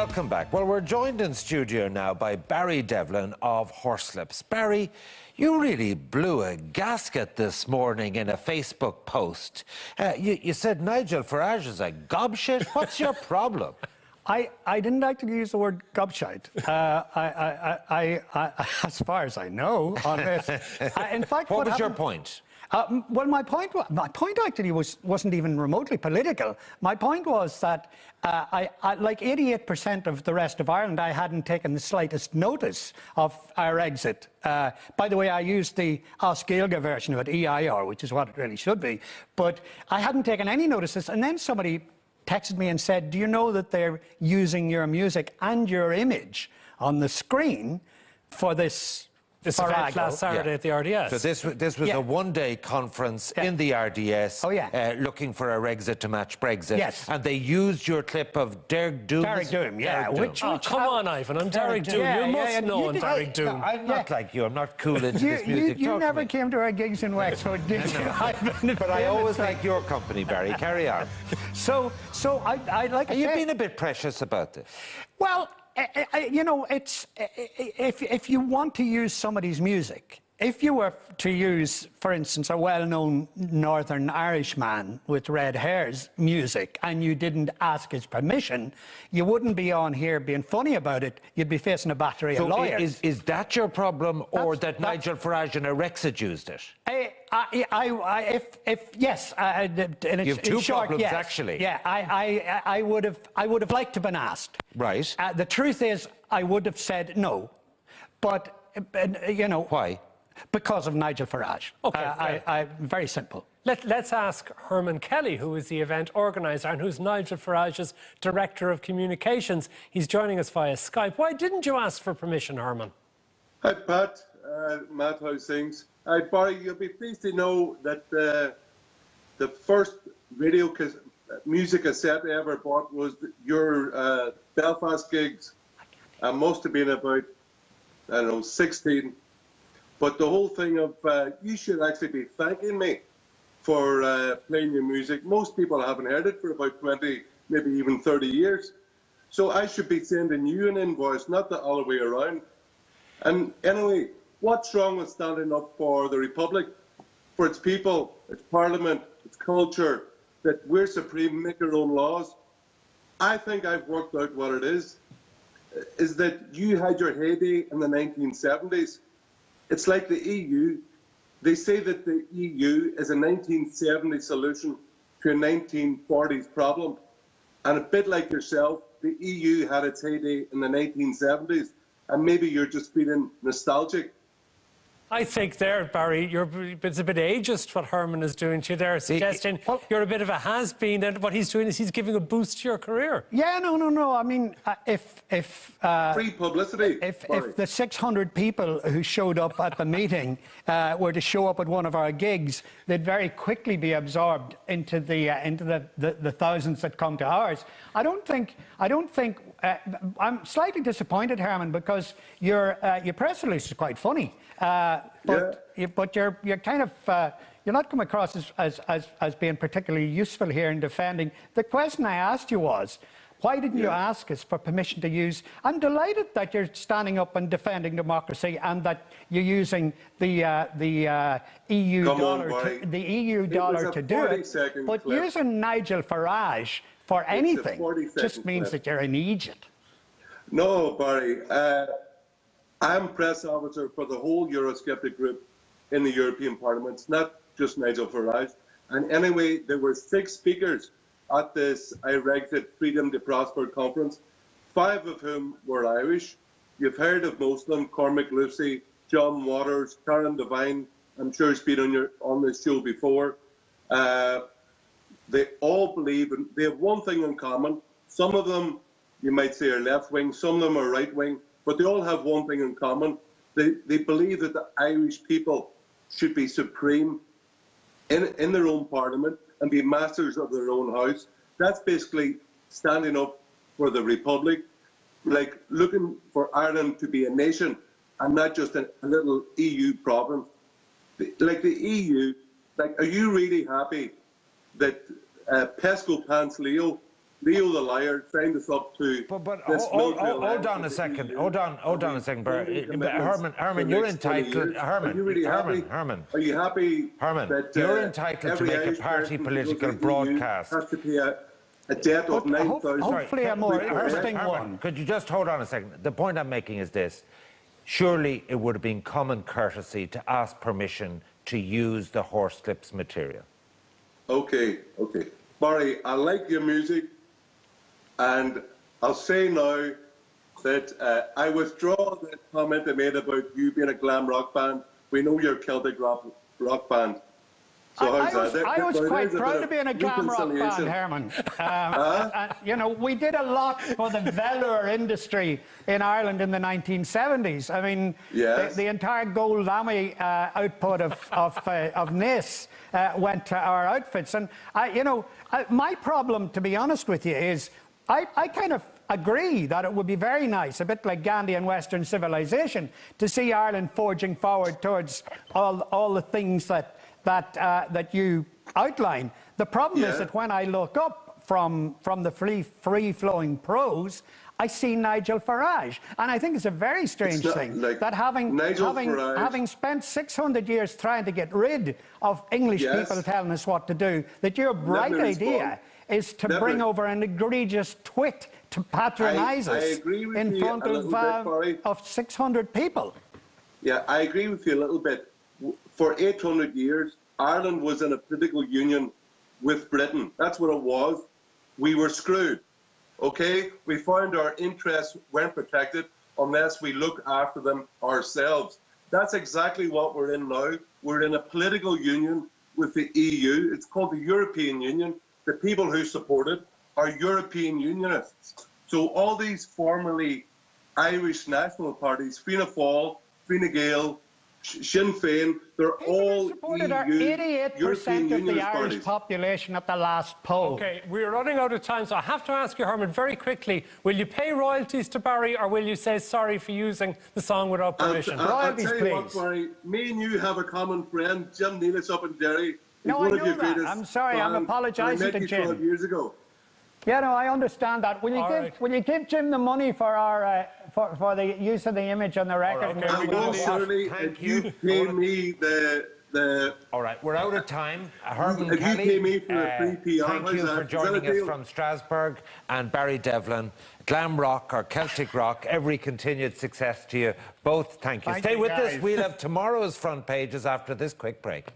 Welcome back. Well, we're joined in studio now by Barry Devlin of Horslips. Barry, you really blew a gasket this morning in a Facebook post. You said Nigel Farage is a gobshite. What's your problem? I didn't actually use the word gobshite. As far as I know on this. In fact, what was your point? Well, my point actually wasn't even remotely political. My point was that like 88% of the rest of Ireland, I hadn't taken the slightest notice of Irexit. By the way, I used the Osceola version of it, EIR, which is what it really should be. But I hadn't taken any notices. And then somebody texted me and said, do you know that they're using your music and your image on the screen for this event last Saturday at the RDS. So this was a one-day conference in the RDS looking for Irexit to match Brexit. Yes. And they used your clip of Derek Doom. Derek Doom, yeah. Come on, Ivan, I'm Derek Doom. You must know I'm Derek Doom. I'm not like you. I'm not cool into this music. You never came to our gigs in Wexford, did you, Ivan? But I always like your company, Barry. Carry on. So I like. Are you being a bit precious about this? Well, you know, it's if you want to use somebody's music, if you were to use, for instance, a well-known Northern Irish man with red hair's music, and you didn't ask his permission, you wouldn't be on here being funny about it. You'd be facing a battery of lawyers. Is that your problem, or that Nigel Farage and Irexit used it? Yes, you have two problems, actually. Yeah, I would have liked to have been asked. Right. The truth is, I would have said no, but you know. Why? Because of Nigel Farage. Okay. Very simple. Let's ask Herman Kelly, who is the event organiser and who's Nigel Farage's Director of Communications. He's joining us via Skype. Why didn't you ask for permission, Herman? Hi, Pat. Matt, how's things? Barry, you'll be pleased to know that the first music cassette I ever bought was your Belfast gigs. I must have been about, I don't know, 16. But the whole thing of, you should actually be thanking me for playing your music. Most people haven't heard it for about 20, maybe even 30 years. So I should be sending you an invoice, not the other way around. And anyway, what's wrong with standing up for the Republic, for its people, its Parliament, its culture, that we're supreme, make our own laws? I think I've worked out what it is that you had your heyday in the 1970s. It's like the EU. They say that the EU is a 1970s solution to a 1940s problem. And a bit like yourself, the EU had its heyday in the 1970s. And maybe you're just feeling nostalgic. I think there, Barry, it's a bit ageist what Herman is doing to you there, suggesting you're a bit of a has-been, and what he's doing is he's giving a boost to your career. Yeah, no. I mean, if free publicity. If the 600 people who showed up at the meeting were to show up at one of our gigs, they'd very quickly be absorbed into the thousands that come to ours. I don't think. I'm slightly disappointed, Herman, because your press release is quite funny. But you're kind of you're not come across as being particularly useful here in defending. The question I asked you was, why didn't you ask us for permission to use? I'm delighted that you're standing up and defending democracy and that you're using the EU dollar to do it. But using Nigel Farage for anything just means that you're an idiot. No, Barry. I'm press officer for the whole Eurosceptic group in the European Parliament. It's not just Nigel Farage. And anyway, there were 6 speakers at this Irexit Freedom to Prosper conference, 5 of whom were Irish. You've heard of most of them: Cormac Lucy, John Waters, Karen Devine. I'm sure he's been on this show before. They all believe, and they have one thing in common. Some of them, you might say, are left-wing, some of them are right-wing, but they all have one thing in common. They believe that the Irish people should be supreme in their own parliament and be masters of their own house. That's basically standing up for the Republic, like looking for Ireland to be a nation and not just a little EU province. Like the EU, like, are you really happy that Pesco Pants Leo Leo the Liar signed us up to this military hold on a alliance second. with the Hold on a second, Barry. Herman, you're entitled. Are you really happy? Are you happy Herman, that you're entitled to every make a Irish party person political who goes to the EU broadcast. has to pay a debt of 9,000? Hopefully a more interesting Herman, one. could you just hold on a second? The point I'm making is this. Surely it would have been common courtesy to ask permission to use the Horslips material. Okay. Barry, I like your music, and I'll say now that I withdraw that comment I made about you being a glam rock band. We know you're a Celtic rock band. So I was quite proud to be in a glam rock band, Herman. You know, we did a lot for the velour industry in Ireland in the 1970s. I mean, yes. the entire gold lammy output of Nis went to our outfits. And, my problem, to be honest with you, is I kind of agree that it would be very nice, a bit like Gandhi and Western civilization, to see Ireland forging forward towards all the things that you outline. The problem is that when I look up from the free-flowing prose, I see Nigel Farage. And I think it's a very strange thing that having spent 600 years trying to get rid of English people telling us what to do, that your bright idea is to bring over an egregious twit to patronise us in front of 600 people. Yeah, I agree with you a little bit. For 800 years, Ireland was in a political union with Britain. That's what it was. We were screwed, okay? We found our interests weren't protected unless we look after them ourselves. That's exactly what we're in now. We're in a political union with the EU. It's called the European Union. The people who support it are European Unionists. So all these formerly Irish national parties, Fianna Fáil, Fine Gael, Sinn Féin, they're all supported EU, our 88% of the Irish population at the last poll. Okay, we're running out of time, so I have to ask you, Herman, very quickly, will you pay royalties to Barry, or will you say sorry for using the song without permission? Royalties, I'll tell you what, Barry, me and you have a common friend, Jim Nealis up in Derry. No, I know that. I'm sorry, I'm apologising to Jim. 12 years ago. Yeah, no, I understand that. Will you give Jim the money for our for the use of the image on the record? I will certainly, if you pay me the... All right, we're out of time. Herman if Kelly, you pay me for a free PR, thank you for joining us from Strasbourg, and Barry Devlin. Glam rock or Celtic rock, every continued success to you both. Thank you. Stay with us. We'll have tomorrow's front pages after this quick break.